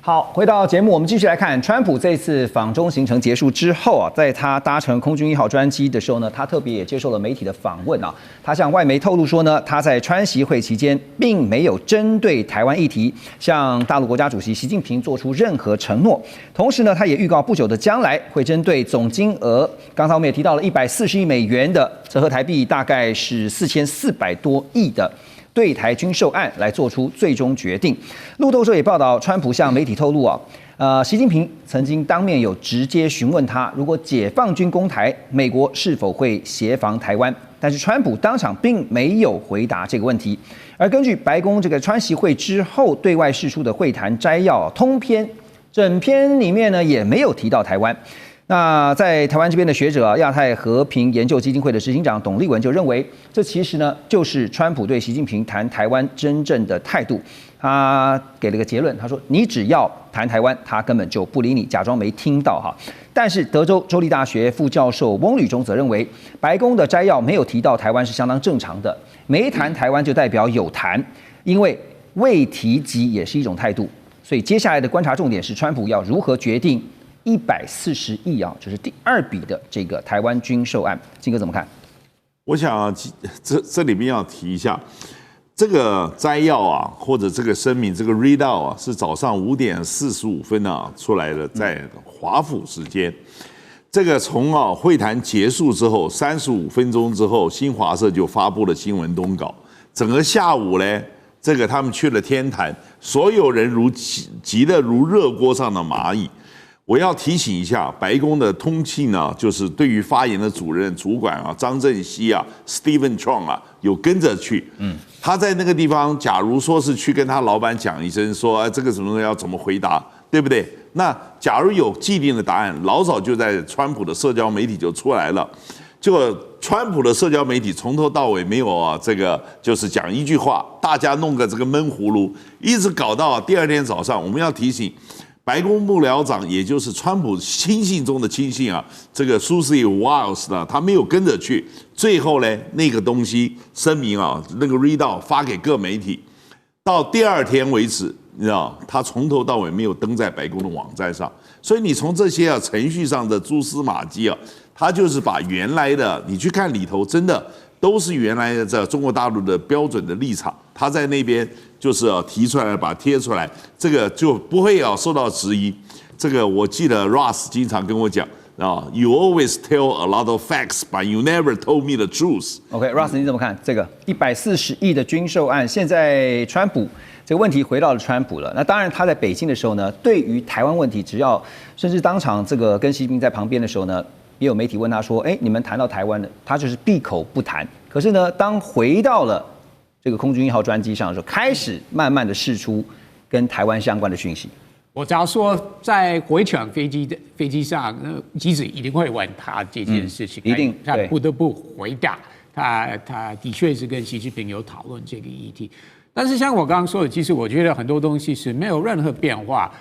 好，回到節目，我們繼續來看川普這次訪中行程結束之後啊，在他搭乘空軍1號專機的時候呢，他特別也接受了媒體的訪問啊。他向外媒透露說呢，他在川習會期間並沒有針對台灣議題向大陸國家主席習近平做出任何承諾。同時呢，他也預告不久的將來會針對總金額，剛才我們也提到了140億美元的，折合台幣大概是4400多億的對台軍售案來做出最終決定。路透社也報道，川普向媒體透露啊，習近平曾經當面有直接詢問他，如果解放軍攻台，美國是否會協防台灣？但是川普當場並沒有回答這個問題。而根據白宮這個川習會之後對外釋出的會談摘要，通篇整篇裡面呢也沒有提到台灣。那在台灣這邊的學者亞太和平研究基金會的執行長董立文就認為，這其實呢就是川普對習近平談台灣真正的態度。他給了個結論，他說：“你只要談台灣，他根本就不理你，假裝沒聽到哈。”但是德州州立大學副教授翁履中則認為，白宮的摘要沒有提到台灣是相當正常的，沒談台灣就代表有談，因為未提及也是一種態度。所以接下來的觀察重點是，川普要如何決定140億啊，就是第2筆的這個台灣軍售案。金哥怎麼看？我想啊，這裡面要提一下，這個摘要啊，或者這個聲明，這個 readout 啊，是早上5點45分啊出來的，在華府時間。這個從會談結束之後35分鐘之後，新華社就發布了新聞東稿。整個下午呢，這個他們去了天壇，所有人急得如熱鍋上的螞蟻。我要提醒一下，白宮的通信呢，就是對於發言的主管啊，張正熙啊 ，Stephen Chong 啊，有跟着去。他在那個地方，假如說是去跟他老闆講一聲，說這個什麼要怎麼回答，對不对？那假如有既定的答案，老早就在川普的社交媒體就出來了。結果川普的社交媒體從頭到尾沒有啊，這個就是講一句話，大家弄個這個悶葫蘆，一直搞到第2天早上。我們要提醒。白宮幕僚長，也就是川普親信中的親信啊，這個 Susie Wiles 呢，他沒有跟着去。最後呢，那個東西聲明啊，那個 readout 發給各媒體，到第2天為止，你知道，他從頭到尾沒有登在白宮的網站上。所以你從這些程序上的蛛絲馬跡啊，他就是把原來的你去看裡頭，真的都是原來的這中國大陸的標準的立場，他在那邊。就是提出來，把它貼出來，這個就不會受到質疑。這個我記得 Ross 經常跟我講啊 ，You always tell a lot of facts, but you never told me the truth. OK，Ross，你怎麼看這個140億的軍售案？現在川普這個問題回到了川普了。那當然，他在北京的時候呢，對於台灣問題，只要甚至當場這個跟習近平在旁邊的時候呢，也有媒體問他說：“哎，你們談到台灣的，他就是閉口不談。”可是呢，當回到了這個空軍1號專機上的時候，開始慢慢的釋出跟台灣相關的訊息。我只要說，在回程飛機上，機子一定會問他這件事情，一定他不得不回答。他的確是跟習近平有討論這個議題，但是像我剛剛說的，其實我覺得很多東西是沒有任何變化。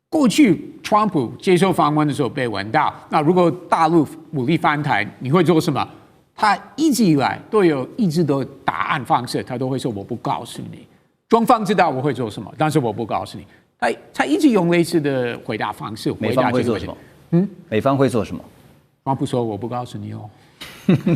過去川普接受訪問的時候被問到，那如果大陸武力犯台，你會做什麼？他一直以來都有一直的答案方式，他都會說我不告訴你。中方知道我會做什麼，但是我不告訴你。他一直用類似的回答方式回答這個問題。美方會做什麼？美方會做什麼？川普說我不告訴你哦。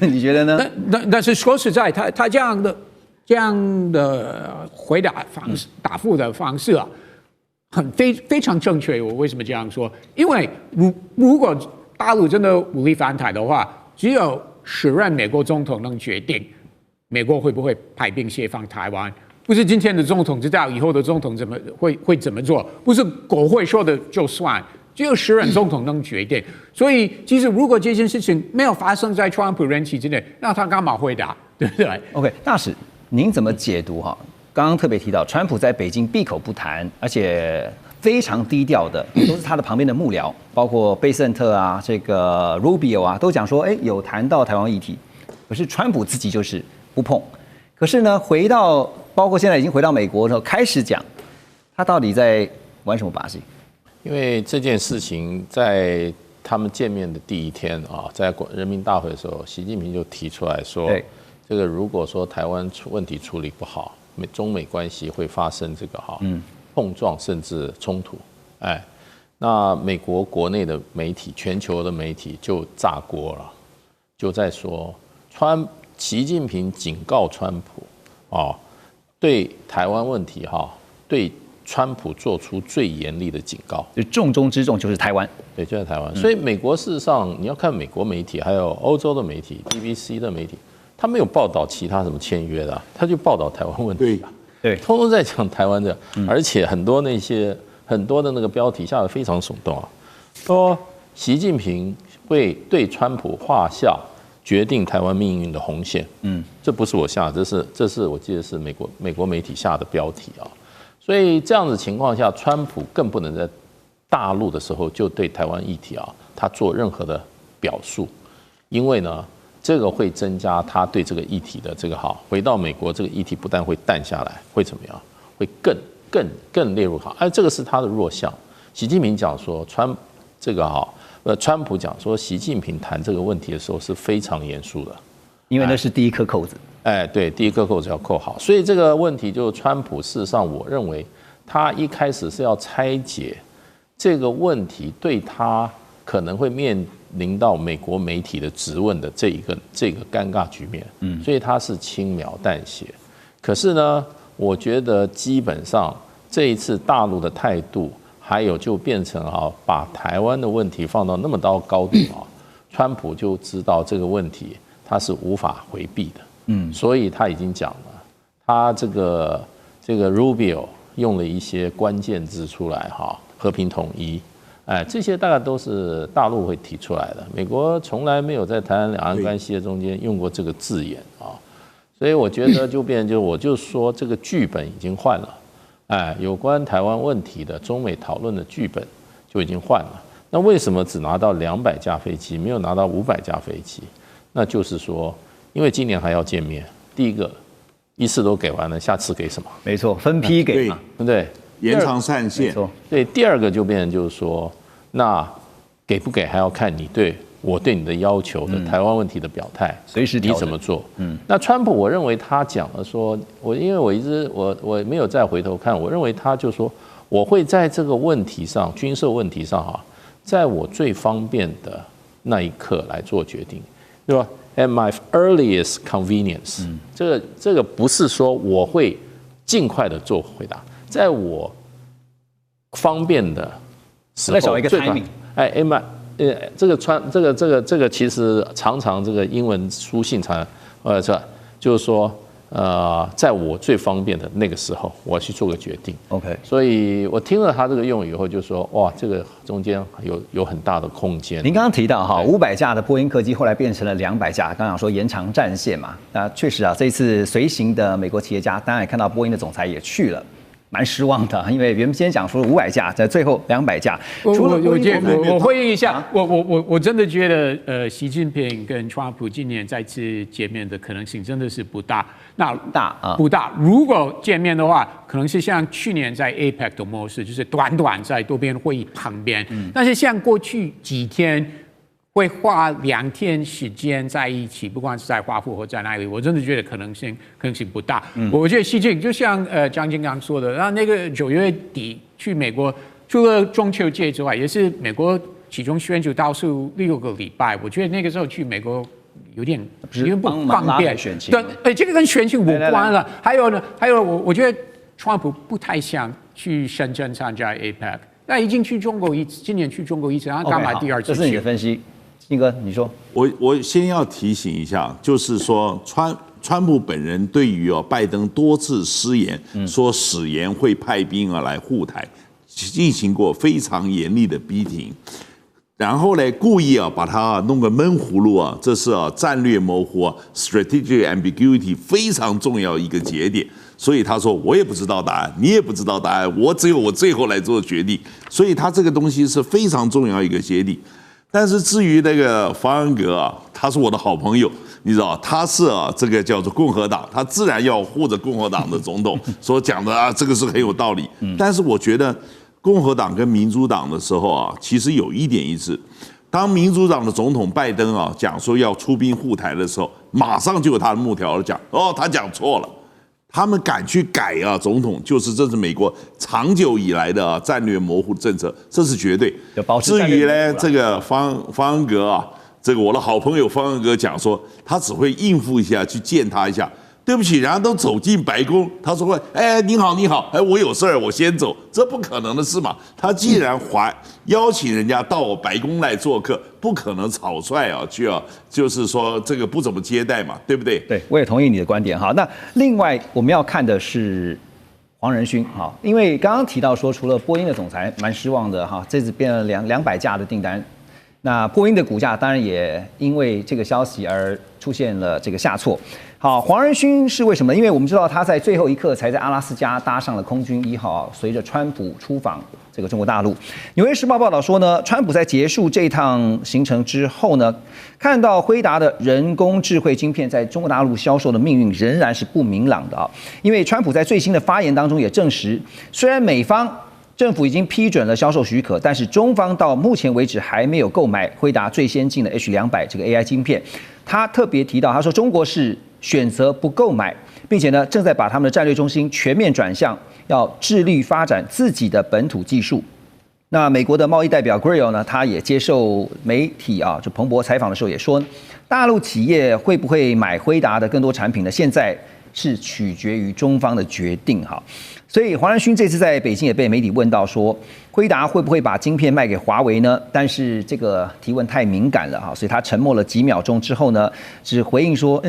你覺得呢？但是說實在，他這樣的回答方式、答復的方式啊，非常正確。我為什麼這樣說？因為如果大陸真的武力反台的話，只有10任美國總統能決定美國會不會派兵協防台灣，不是今天的總統知道以後的總統會怎麼做，不是國會說的就算，只有10任總統能決定。所以其實如果這件事情沒有發生在川普任期之內，那他幹嘛回答，對不對 ？OK， 大使，您怎麼解讀哈？剛剛特別提到，川普在北京閉口不談，而且非常低調的，都是他的旁邊的幕僚，包括貝森特啊，這個 Rubio 啊，都講說，哎，有談到台灣議題，可是川普自己就是不碰。可是呢，包括現在已經回到美國之後，開始講，他到底在玩什麼把戲？因為這件事情在他們見面的第1天啊，在人民大會的時候，習近平就提出來說，這個如果說台灣問題處理不好，中美關係會發生這個碰撞甚至衝突哎，那美國國內的媒體、全球的媒體就炸鍋了，就在說習近平警告川普啊，對台灣問題哈，對川普做出最嚴厲的警告，就重中之重就是台灣，對，就在台灣。所以美國事實上你要看美國媒體，還有歐洲的媒體、BBC 的媒體，他沒有報道其他什麼簽約的，他就報道台灣問題啊，對，通通在講台灣的，而且很多的那個標題下得非常聳動啊，說習近平會對川普畫下決定台灣命運的紅線，這不是我下的，這是我記得是美國媒體下的標題啊。所以這樣子情況下，川普更不能在大陸的時候就對台灣議題啊，他做任何的表述，因為呢，這個會增加他對這個議題的這個回到美國這個議題不但會淡下來，會怎麼樣？會更列入這個是他的弱項。習近平講說川普講說習近平談這個問題的時候是非常嚴肅的，因為那是第一顆扣子。對，第一顆扣子要扣好，所以這個問題就川普事實上，我認為他一開始是要拆解這個問題，對他可能會面臨到美國媒體的質問的這個尷尬局面，所以他是輕描淡寫。可是呢，我覺得基本上這一次大陸的態度，還有就變成把台灣的問題放到那麼高度川普就知道這個問題他是無法回避的。所以他已經講了，他這個 Rubio 用了一些關鍵字出來和平統一，這些大概都是大陸會提出來的。美國從來沒有在台灣兩岸關係的中間用過這個字眼所以我覺得就變成我就說這個劇本已經換了，有關台灣問題的中美討論的劇本就已經換了。那為什麼只拿到200架飛機，沒有拿到500架飛機？那就是說，因為今年還要見面，第一個一次都給完了，下次給什麼？沒錯，分批給嘛，對不對？延長戰線。對，第二個就變成就是說，那給不給還要看你對我對你的要求的台灣問題的表態，隨時你怎麼做？那川普我認為他講了說，因為我沒有再回頭看，我認為他就說我會在這個問題上，軍售問題上在我最方便的那一刻來做決定，對吧？At my earliest convenience，這個不是說我會盡快的做回答，在我方便的時候，再找一個 timing。這個其實常常這個英文書信常就是說在我最方便的那個時候，我要去做個決定。OK， 所以我聽了他這個用語以後，就說哇，這個中間有很大的空間。您剛剛提到500架的波音客機後來變成了200架，剛剛說延長戰線嘛，那確實這次隨行的美國企業家，當然也看到波音的總裁也去了。蠻失望的，因為原先講說500架，在最後200架。我回應一下，我真的覺得習近平跟川普今年再次見面的可能性真的是不大。那不大。如果見面的話，可能是像去年在 APEC 的模式，就是短短在多邊會議旁邊。但是像過去幾天，會花2天時間在一起，不管是在華府或在哪裡，我真的覺得可能性不大。我覺得習近平就像張金剛說的，然後那個9月底去美國，除了中秋節之外，也是美國其中選舉倒數6個禮拜，我覺得那個時候去美國有點不方便。對，這個跟選情無關了。還有呢，我覺得川普不太想去深圳參加 APEC， 那已經去中國一次，今年去中國一次，然後幹嘛第二次去？這是你的分析。信哥，你說，我先要提醒一下，就是說川普本人對於拜登多次失言，說誓言會派兵來護台，進行過非常嚴厲的逼停，然後呢故意把它弄個悶葫蘆這是戰略模糊strategic ambiguity 非常重要一個節點，所以他說我也不知道答案，你也不知道答案，我只有我最後來做決定，所以他這個東西是非常重要一個節點。但是至於那個法恩格他是我的好朋友，你知道他是這個叫做共和黨，他自然要護着共和黨的總統所講的這個是很有道理。但是我覺得共和黨跟民主黨的時候其實有一點一致。當民主黨的總統拜登講說要出兵護台的時候，馬上就有他的幕僚講他講錯了，他們敢去改啊，總統这是美國長久以來的戰略模糊政策，這是絕對。至於呢，這個方恩格啊，這個我的好朋友方恩格講說，他只會應付一下，去見他一下。對不起，人家都走進白宮，他說：“哎，你好，你好，哎，我有事兒，我先走。”這不可能的事嘛。他既然邀請人家到我白宮來做客，不可能草率啊，就是說這個不怎麼接待嘛，對不對？對，我也同意你的觀點哈。那另外我們要看的是黃仁勳哈，因為剛剛提到說，除了波音的總裁蠻失望的哈，這次變了200架的訂單。那波音的股價當然也因為這個消息而出現了這個下挫。好，黃仁勳是為什麼？因為我們知道他在最後一刻才在阿拉斯加搭上了空軍1號，隨着川普出訪這個中國大陸。紐約時報報道說呢，川普在結束這一趟行程之後呢，看到輝達的人工智慧晶片在中國大陸銷售的命運仍然是不明朗的啊。因為川普在最新的發言當中也證實，雖然美方政府已經批准了銷售許可，但是中方到目前為止還沒有購買輝達最先進的 H200這個 AI 晶片。他特別提到，他說中國是選擇不購買，並且呢正在把他們的戰略中心全面轉向，要致力發展自己的本土技術。那美國的貿易代表 Grill 呢，他也接受媒體就彭博採訪的時候也說，大陸企業會不會買輝達的更多產品呢？現在是取決於中方的決定哈。所以黃仁勳這次在北京也被媒體問到說，輝達會不會把晶片賣給華為呢？但是這個提問太敏感了哈，所以他沉默了幾秒鐘之後呢，只回應說，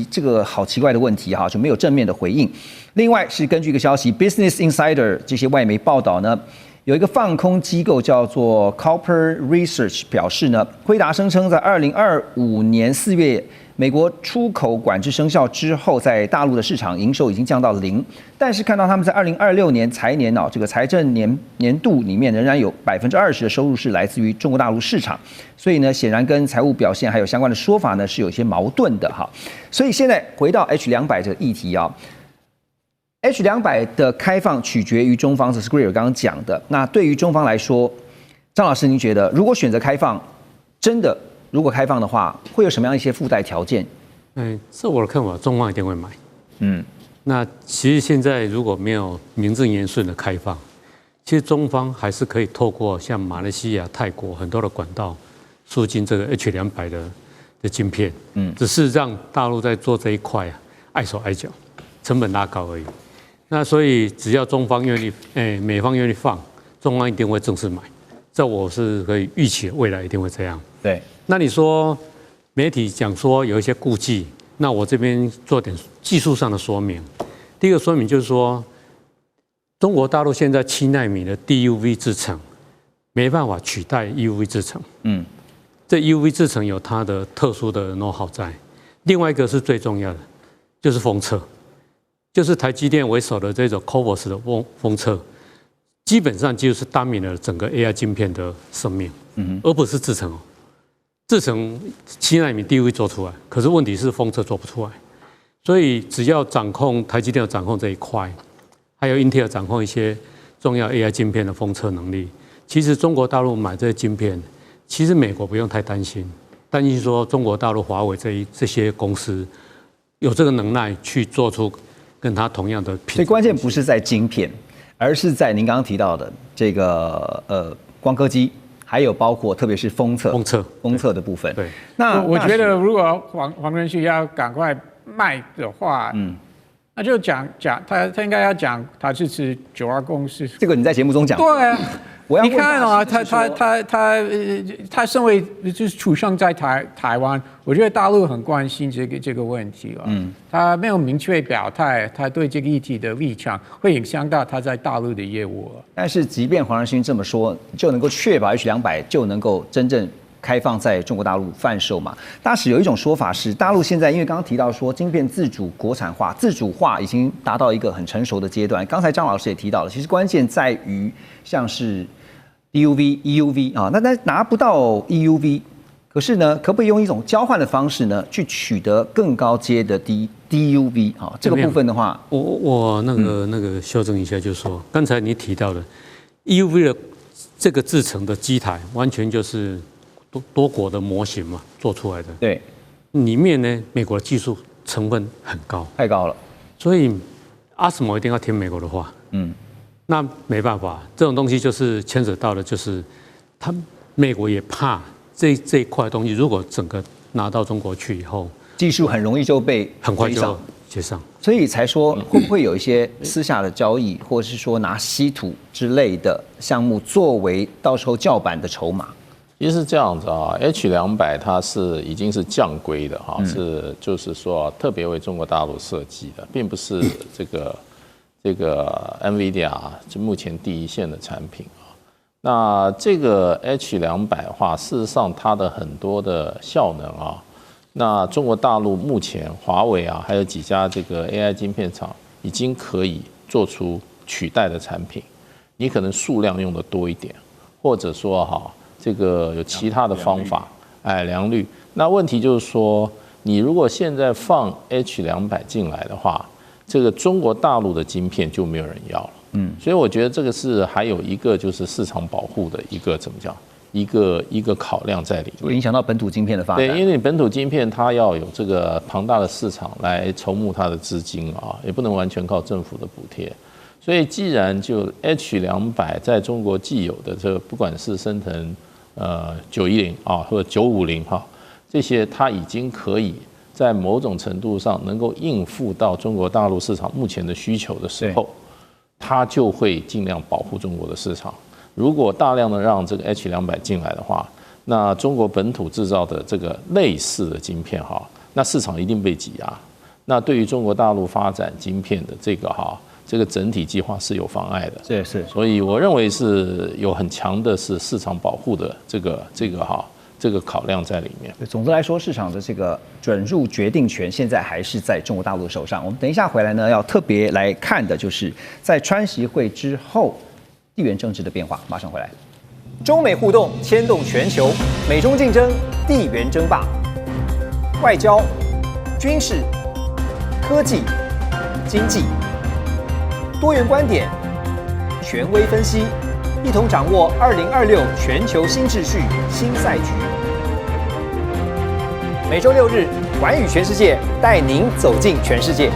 這個好奇怪的問題哈，就沒有正面的回應。另外是根據一個消息 ，Business Insider 這些外媒報道呢，有一個放空機構叫做 Cooper Research 表示呢，輝達聲稱在2025年4月。美國出口管制生效之後，在大陸的市場營收已經降到0%，但是看到他們在2026年財年這個財政年度裡面仍然有20%的收入是來自於中國大陸市場，所以呢，顯然跟財務表現還有相關的說法呢是有些矛盾的哈。所以現在回到 H200這個議題H200的開放取決於中方，這是 Greer 剛剛講的。那對於中方來說，張老師您覺得如果選擇開放，真的？如果開放的話，會有什麼樣一些附帶條件？這我的看法，中方一定會買。那其實現在如果沒有名正言順的開放，其實中方還是可以透過像馬來西亞、泰國很多的管道輸進這個 H200的晶片。只是讓大陸在做這一塊礙手礙腳，成本拉高而已。那所以只要中方願意，美方願意放，中方一定會正式買。這我是可以預期未來一定會這樣。對。那你說媒體講說有一些顧忌，那我這邊做點技術上的說明。第一個說明就是說，中國大陸現在7奈米的 DUV 製程沒辦法取代 EUV 製程。這 EUV 製程有它的特殊的 know-how 在。另外一個是最重要的，就是封測，就是台積電為首的這種 CoWoS 的封測，基本上就是耽誤了整個 AI 晶片的生命，而不是製程哦。製程7奈米 DUV 做出來，可是問題是封測做不出來，所以只要掌控台積電要掌控這一塊，還有 Intel 掌控一些重要 AI 晶片的封測能力，其實中國大陸買這些晶片，其實美國不用太擔心，擔心說中國大陸華為這些公司有這個能耐去做出跟它同樣的品。所以關鍵不是在晶片，而是在您剛剛提到的這個光刻機。還有包括特別是封測的部分。對，那我覺得如果黃仁勳要趕快賣的話，那就講他應該要講他支持92共識。這個你在節目中講。對啊，你看他身為就是出生在台灣，我覺得大陸很關心這個問題了。他沒有明確表態，他對這個議題的立場會影響到他在大陸的業務。但是即便黃仁勳這麼說，就能夠確保 H200就能夠真正開放在中國大陸販售嘛？當時有一種說法是，大陸現在因為剛剛提到說晶片自主國產化、自主化已經達到一個很成熟的階段。剛才張老師也提到了，其實關鍵在於像是 DUV、EUV 啊，那拿不到 EUV， 可是呢，可不可以用一种交換的方式呢，去取得更高階的 DUV 啊？這個部分的話，我那個修正一下，就是說，剛才你提到的 EUV 的這個製程的機台，完全就是多國的模型嘛做出來的。對，裡面呢，美國的技術成分很高，太高了，所以 ASMO 一定要聽美國的話，那沒辦法，這種東西就是牽扯到的，就是美國也怕這一塊東西，如果整個拿到中國去以後，技術很容易就被很快就接上，所以才說会不會有一些私下的交易，或者是說拿稀土之類的項目作為到時候叫板的籌碼？其實是這樣子啊 ，H200它已經是降規的哈，就是說特別為中國大陸設計的，並不是這個 NVIDIA 就目前第一線的產品啊。那這個 H200的話，事實上它的很多的效能啊，那中國大陸目前華為啊，還有幾家這個 AI 晶片廠已經可以做出取代的產品，你可能數量用的多一點，或者說哈。這個有其他的方法，良率。那問題就是說，你如果現在放 H200進來的話，這個中國大陸的晶片就沒有人要了。所以我覺得這個是還有一個就是市場保護的一個怎麼講，一個考量在裡面，會影響到本土晶片的發展。對，因為你本土晶片它要有這個龐大的市場來籌募它的資金啊，也不能完全靠政府的補貼。所以既然就 H200在中國既有的這個不管是昇騰910啊或者950哈，這些它已經可以在某種程度上能夠應付到中國大陸市場目前的需求的時候，它就會盡量保護中國的市場。如果大量的讓這個 H200進來的話，那中國本土製造的這個類似的晶片哈，那市場一定被擠壓。那對於中國大陸發展晶片的這個整體計劃是有妨礙的，是，所以我認為是有很強的是市場保護的這個考量在裡面。总之來說，市場的這個准入決定權現在還是在中國大陸手上。我們等一下回來呢，要特別來看的就是在川習會之後地緣政治的變化。馬上回來。中美互動牽動全球，美中競爭，地緣爭霸，外交、軍事、科技、經濟。多元觀點，權威分析，一同掌握2026全球新秩序、新賽局。每週6日，寰宇全世界帶您走進全世界。